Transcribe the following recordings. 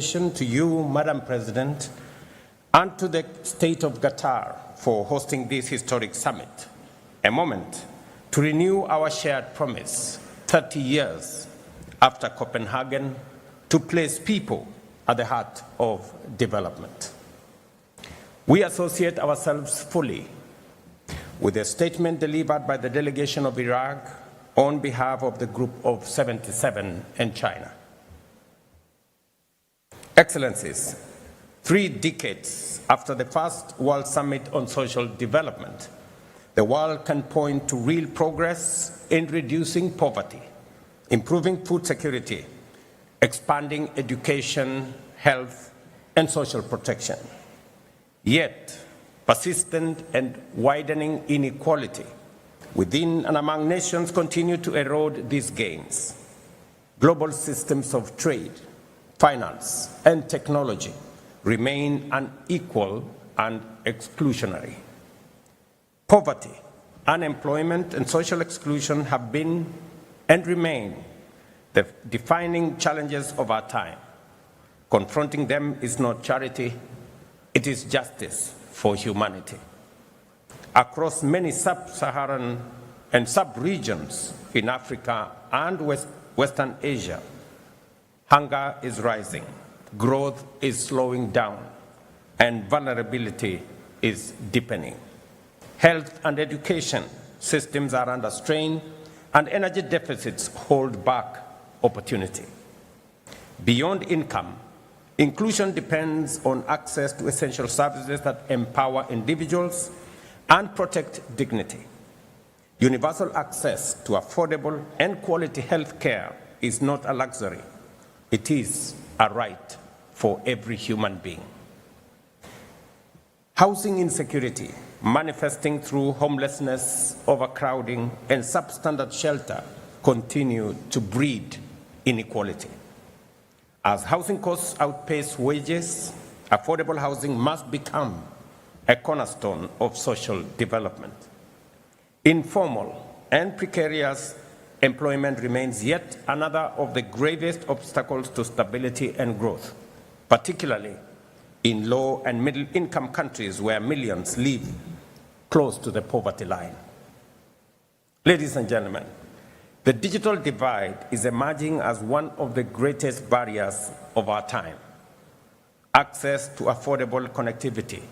To you, Madam President, and to the State of Qatar for hosting this historic summit, a moment to renew our shared promise 30 years after Copenhagen to place people at the heart of development. We associate ourselves fully with the statement delivered by the delegation of Iraq on behalf of the Group of 77 and China. Excellencies, 3 decades after the first World Summit on Social Development, the world can point to real progress in reducing poverty, improving food security, expanding education, health, and social protection. Yet, persistent and widening inequality within and among nations continue to erode these gains. Global systems of trade, finance, and technology remain unequal and exclusionary. Poverty, unemployment, and social exclusion have been and remain the defining challenges of our time. Confronting them is not charity, it is justice for humanity. Across many sub-Saharan and sub-regions in Africa and Western Asia, hunger is rising, growth is slowing down, and vulnerability is deepening. Health and education systems are under strain, and energy deficits hold back opportunity. Beyond income, inclusion depends on access to essential services that empower individuals and protect dignity. Universal access to affordable and quality health care is not a luxury. It is a right for every human being. Housing insecurity, manifesting through homelessness, overcrowding, and substandard shelter, continue to breed inequality. As housing costs outpace wages, affordable housing must become a cornerstone of social development. Informal and precarious employment remains yet another of the gravest obstacles to stability and growth, particularly in low and middle income countries where millions live close to the poverty line. Ladies and gentlemen, the digital divide is emerging as one of the greatest barriers of our time. Access to affordable connectivity,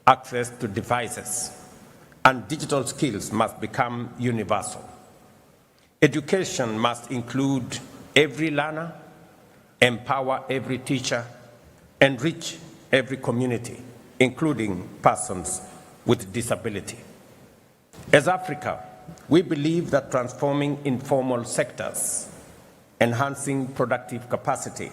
access to devices, and digital skills must become universal. Education must include every learner, empower every teacher, and reach every community, including persons with disability. As Africa, we believe that transforming informal sectors, enhancing productive capacity,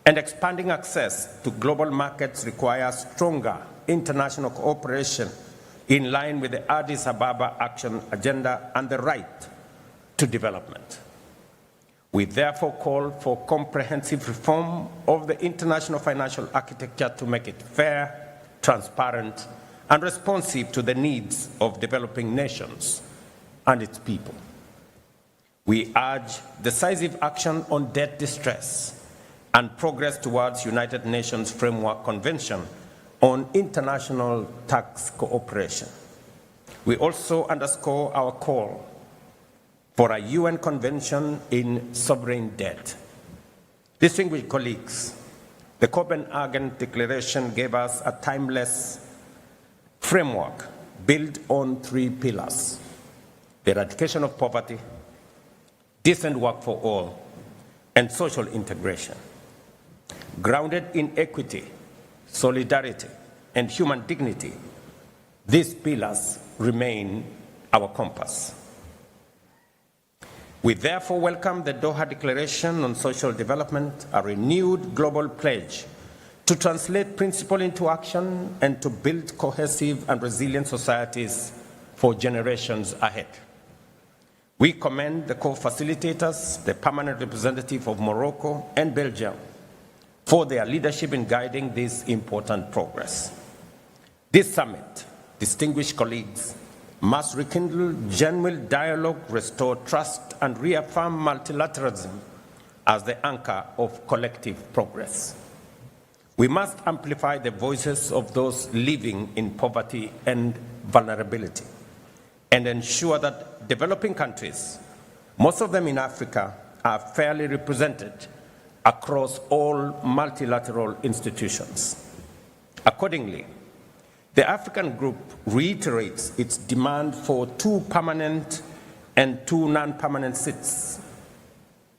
and expanding access to global markets requires stronger international cooperation in line with the Addis Ababa Action Agenda and the right to development. We therefore call for comprehensive reform of the international financial architecture to make it fair, transparent, and responsive to the needs of developing nations and its people. We urge decisive action on debt distress and progress towards United Nations Framework Convention on International Tax Cooperation. We also underscore our call for a UN Convention in sovereign debt. Distinguished colleagues, the Copenhagen Declaration gave us a timeless framework built on 3 pillars: the eradication of poverty, decent work for all, and social integration. Grounded in equity, solidarity, and human dignity, these pillars remain our compass. We therefore welcome the Doha Declaration on Social Development, a renewed global pledge to translate principle into action and to build cohesive and resilient societies for generations ahead. We commend the co-facilitators, the permanent representative of Morocco and Belgium, for their leadership in guiding this important progress. This summit, distinguished colleagues, must rekindle genuine dialogue, restore trust, and reaffirm multilateralism as the anchor of collective progress. We must amplify the voices of those living in poverty and vulnerability and ensure that developing countries, most of them in Africa, are fairly represented across all multilateral institutions. Accordingly, the African Group reiterates its demand for 2 permanent and 2 non-permanent seats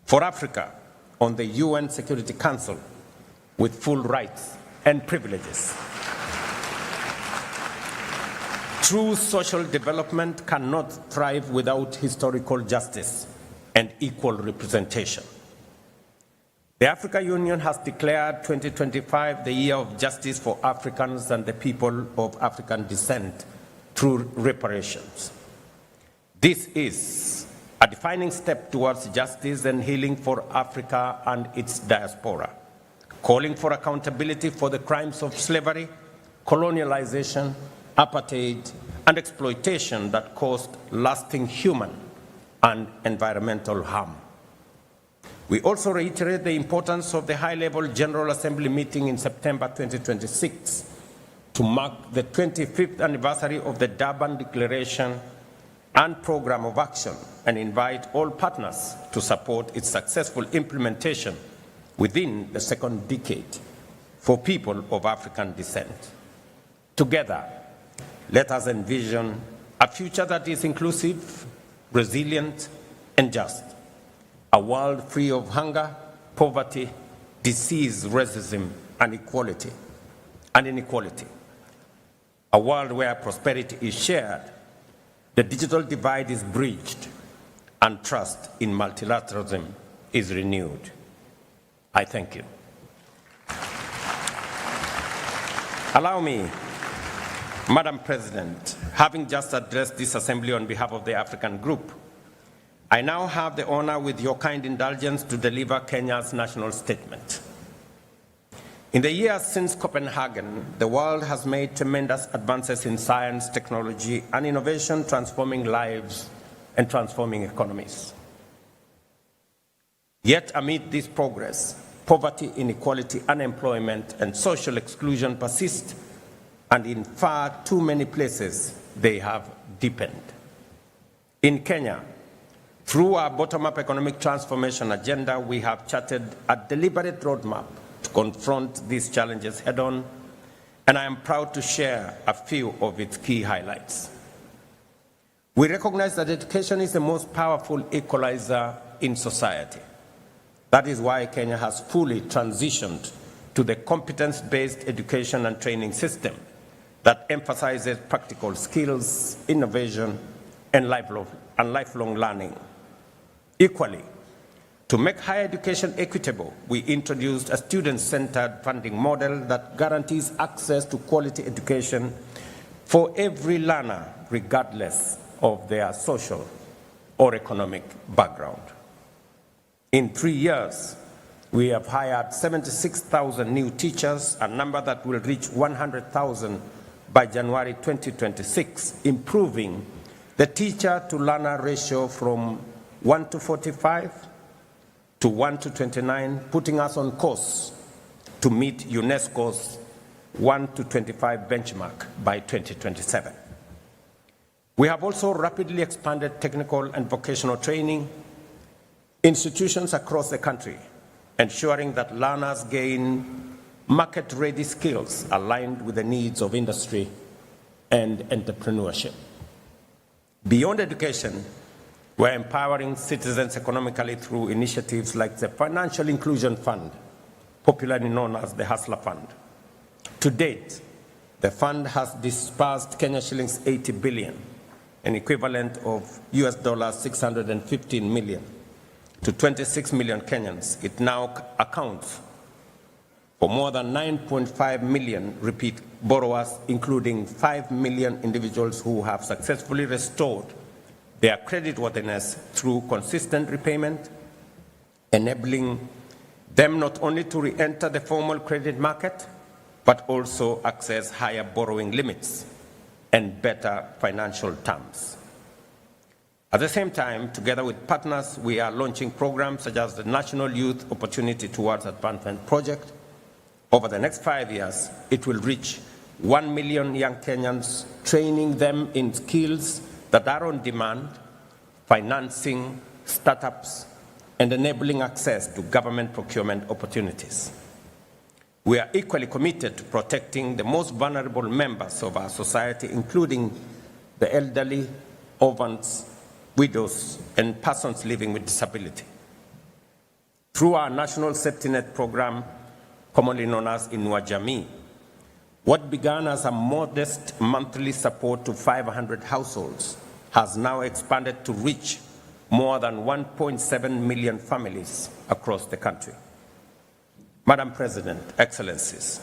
for Africa on the UN Security Council with full rights and privileges. True social development cannot thrive without historical justice and equal representation. The African Union has declared 2025 the year of justice for Africans and the people of African descent through reparations. This is a defining step towards justice and healing for Africa and its diaspora, calling for accountability for the crimes of slavery, colonialization, apartheid, and exploitation that caused lasting human and environmental harm. We also reiterate the importance of the high-level General Assembly meeting in September 2026 to mark the 25th anniversary of the Durban Declaration and Program of Action and invite all partners to support its successful implementation within the second decade for people of African descent. Together, let us envision a future that is inclusive, resilient, and just. A world free of hunger, poverty, disease, racism, and inequality. A world where prosperity is shared, the digital divide is bridged, and trust in multilateralism is renewed. I thank you. Allow me, Madam President, having just addressed this assembly on behalf of the African Group, I now have the honor, with your kind indulgence, to deliver Kenya's national statement. In the years since Copenhagen, the world has made tremendous advances in science, technology, and innovation, transforming lives and transforming economies. Yet amid this progress, poverty, inequality, unemployment, and social exclusion persist, and in far too many places they have deepened. In Kenya, through our bottom-up economic transformation agenda, we have charted a deliberate roadmap to confront these challenges head-on, and I am proud to share a few of its key highlights. We recognize that education is the most powerful equalizer in society. That is why Kenya has fully transitioned to the competence-based education and training system that emphasizes practical skills, innovation, and lifelong learning. Equally, to make higher education equitable, we introduced a student-centered funding model that guarantees access to quality education for every learner, regardless of their social or economic background. In 3 years, we have hired 76,000 new teachers, a number that will reach 100,000 by January 2026, improving the teacher-to-learner ratio from 1 to 45 to 1 to 29, putting us on course to meet UNESCO's 1 to 25 benchmark by 2027. We have also rapidly expanded technical and vocational training institutions across the country, ensuring that learners gain market-ready skills aligned with the needs of industry and entrepreneurship. Beyond education, we're empowering citizens economically through initiatives like the Financial Inclusion Fund, popularly known as the Hustler Fund. To date, the fund has disbursed Kenya shillings 80 billion, an equivalent of US dollars 615 million, to 26 million Kenyans. It now accounts for more than 9.5 million repeat borrowers, including 5 million individuals who have successfully restored their creditworthiness through consistent repayment, enabling them not only to re-enter the formal credit market, but also access higher borrowing limits and better financial terms. At the same time, together with partners, we are launching programs such as the National Youth Opportunity Towards Advancement Project, Over the next 5 years, it will reach 1 million young Kenyans, training them in skills that are on demand, financing startups, and enabling access to government procurement opportunities. We are equally committed to protecting the most vulnerable members of our society, including the elderly, orphans, widows, and persons living with disability. Through our National Safety Net program, commonly known as Inua Jamii, what began as a modest monthly support to 500 households has now expanded to reach more than 1.7 million families across the country. Madam President, Excellencies,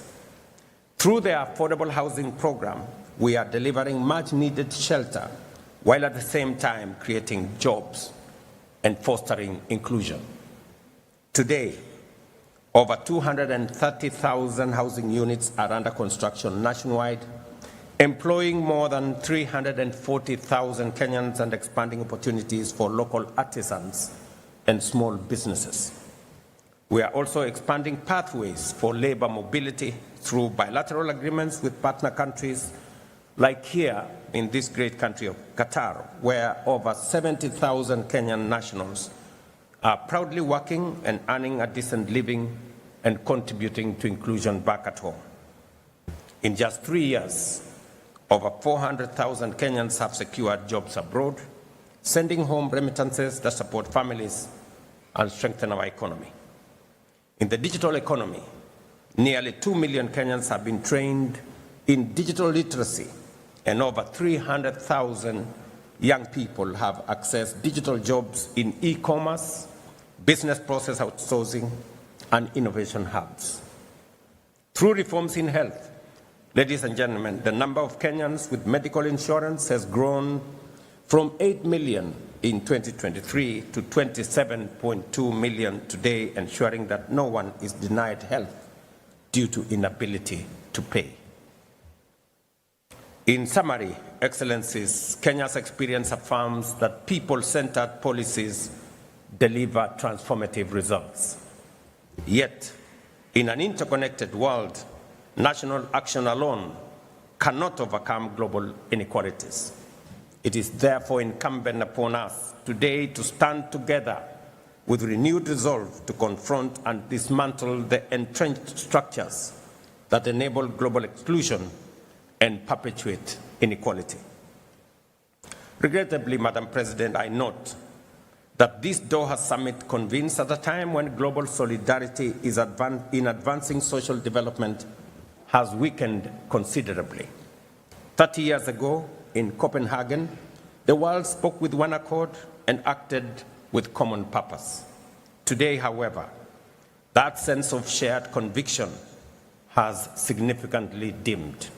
through the Affordable Housing Program, we are delivering much-needed shelter while at the same time creating jobs and fostering inclusion. Today, over 230,000 housing units are under construction nationwide, employing more than 340,000 Kenyans and expanding opportunities for local artisans and small businesses. We are also expanding pathways for labor mobility through bilateral agreements with partner countries, like here in this great country of Qatar, where over 70,000 Kenyan nationals are proudly working and earning a decent living and contributing to inclusion back at home. In just 3 years, over 400,000 Kenyans have secured jobs abroad, sending home remittances that support families and strengthen our economy. In the digital economy, nearly 2 million Kenyans have been trained in digital literacy, and over 300,000 young people have accessed digital jobs in e-commerce, business process outsourcing, and innovation hubs. Through reforms in health, ladies and gentlemen, the number of Kenyans with medical insurance has grown from 8 million in 2023 to 27.2 million today, ensuring that no one is denied health due to inability to pay. In summary, Excellencies, Kenya's experience affirms that people-centered policies deliver transformative results. Yet, in an interconnected world, national action alone cannot overcome global inequalities. It is therefore incumbent upon us today to stand together with renewed resolve to confront and dismantle the entrenched structures that enable global exclusion and perpetuate inequality. Regrettably, Madam President, I note that this Doha summit convenes at a time when global solidarity is in advancing social development has weakened considerably. 30 years ago, in Copenhagen, the world spoke with one accord and acted with common purpose. Today, however, that sense of shared conviction has significantly dimmed.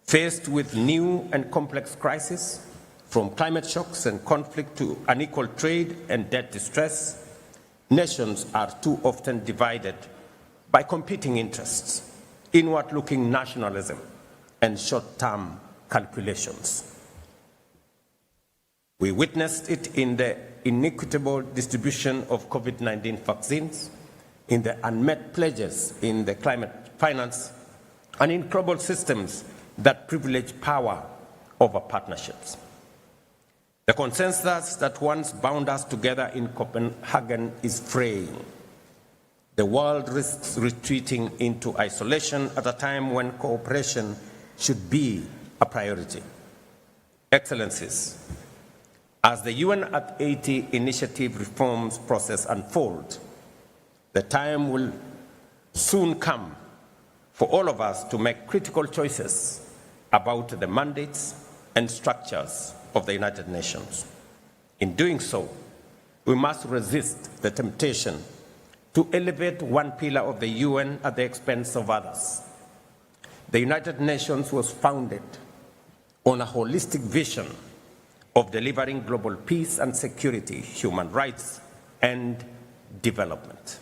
Faced with new and complex crises, from climate shocks and conflict to unequal trade and debt distress, nations are too often divided by competing interests, inward-looking nationalism, and short-term calculations. We witnessed it in the inequitable distribution of COVID-19 vaccines, in the unmet pledges in the climate finance, and in global systems that privilege power over partnerships. The consensus that once bound us together in Copenhagen is fraying. The world risks retreating into isolation at a time when cooperation should be a priority. Excellencies, as the UN at 80 initiative reforms process unfolds, the time will soon come for all of us to make critical choices about the mandates and structures of the United Nations. In doing so, we must resist the temptation to elevate one pillar of the UN at the expense of others. The United Nations was founded on a holistic vision of delivering global peace and security, human rights, and development.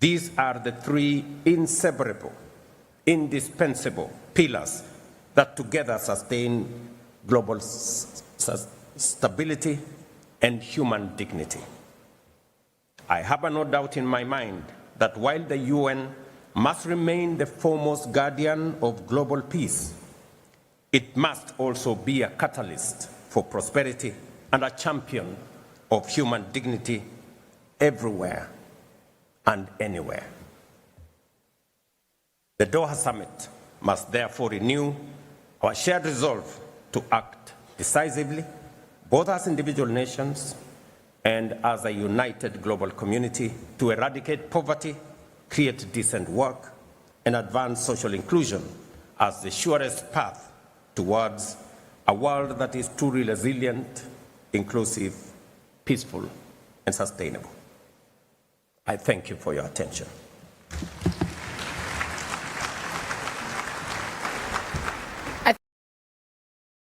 These are the three inseparable, indispensable pillars that together sustain global stability and human dignity. I have no doubt in my mind that while the UN must remain the foremost guardian of global peace. It must also be a catalyst for prosperity and a champion of human dignity everywhere and anywhere. The Doha Summit must therefore renew our shared resolve to act decisively, both as individual nations and as a united global community, to eradicate poverty, create decent work, and advance social inclusion as the surest path towards a world that is truly resilient, inclusive, peaceful, and sustainable. I thank you for your attention.